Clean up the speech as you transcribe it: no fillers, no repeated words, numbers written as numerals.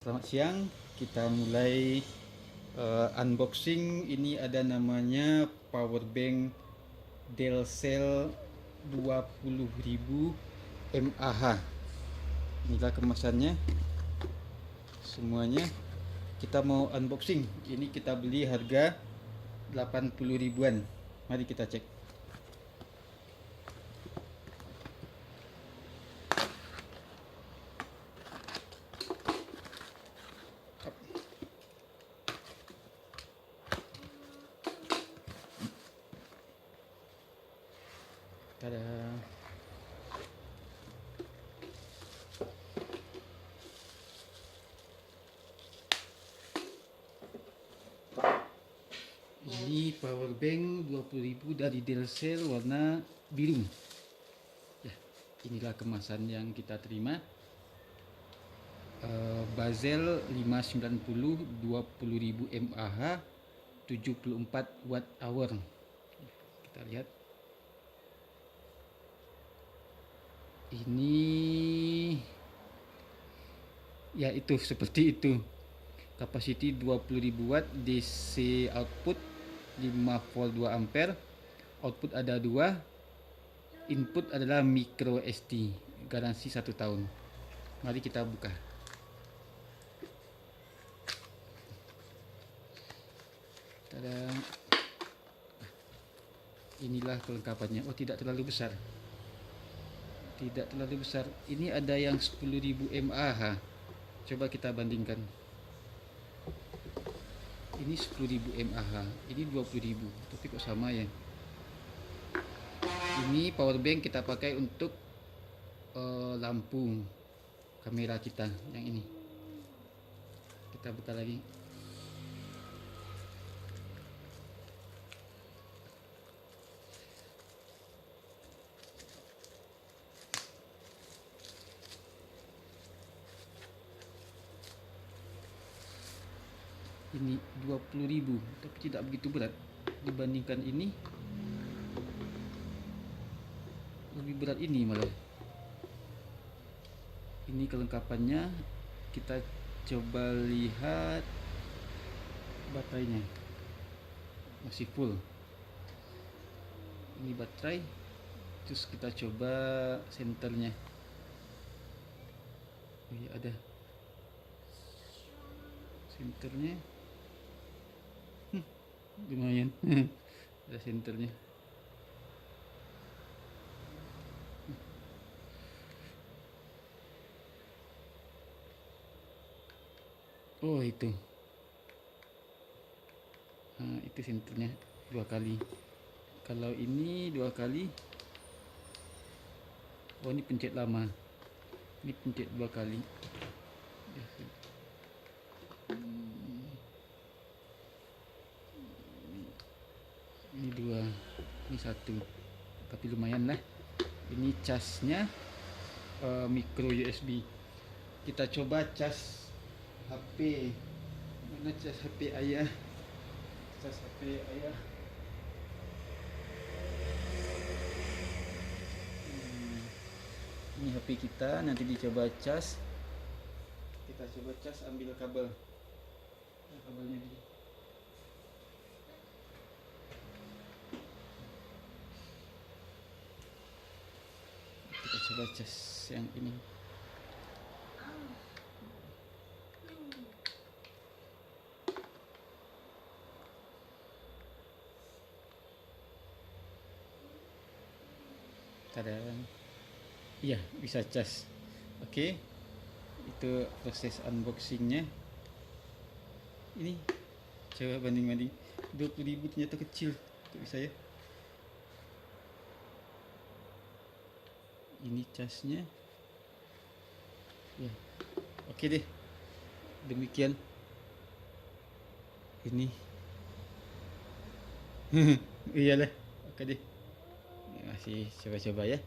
Selamat siang, kita mulai unboxing. Ini ada namanya powerbank Delcel 20.000 mAh. Inilah kemasannya semuanya. Kita mau unboxing. Ini kita beli harga 80 ribuan. Mari kita cek. Tada. Ini powerbank 20.000 dari Delcel warna biru. Ya, inilah kemasan yang kita terima. Basel 590 20.000 mAh 74 watt hour. Kita lihat. Ini ya itu seperti itu. Kapasiti 20.000 watt, DC output 5 volt 2 ampere. Output ada 2. Input adalah micro SD. Garansi 1 tahun. Mari kita buka. Tada. Inilah kelengkapannya. Oh, tidak terlalu besar. Tidak terlalu besar. Ini ada yang 10.000 mAh. Coba kita bandingkan. Ini 10.000 mAh, ini 20.000. Tapi kok sama ya? Ini powerbank kita pakai untuk lampu kamera kita yang ini. Kita buka lagi. Ini 20.000, tapi tidak begitu berat dibandingkan ini. Lebih berat ini malah. Ini kelengkapannya. Kita coba lihat baterainya. Masih full. Ini baterai. Terus kita coba senternya. Oh iya, ada senternya. Lumayan. Ada senternya. Oh itu. Nah, itu senternya 2 kali. Kalau ini 2 kali. Oh, ini pencet lama. Ini pencet 2 kali. Ini 2, ini 1. Tapi lumayan lah. Ini casnya micro USB. Kita coba cas HP. Mana cas HP ayah? Cas HP ayah. Ini HP kita, nanti dicoba cas. Kita coba cas, ambil kabel. Kabelnya di. Kita coba cas yang ini. Tada. Iya, bisa cas. Oke. Itu proses unboxingnya. Ini coba banding-banding. 20.000 ternyata kecil untuk saya. Ini casnya. Ya. Oke deh. Demikian. Ini. Iyalah. Oke deh. Masih coba-coba ya.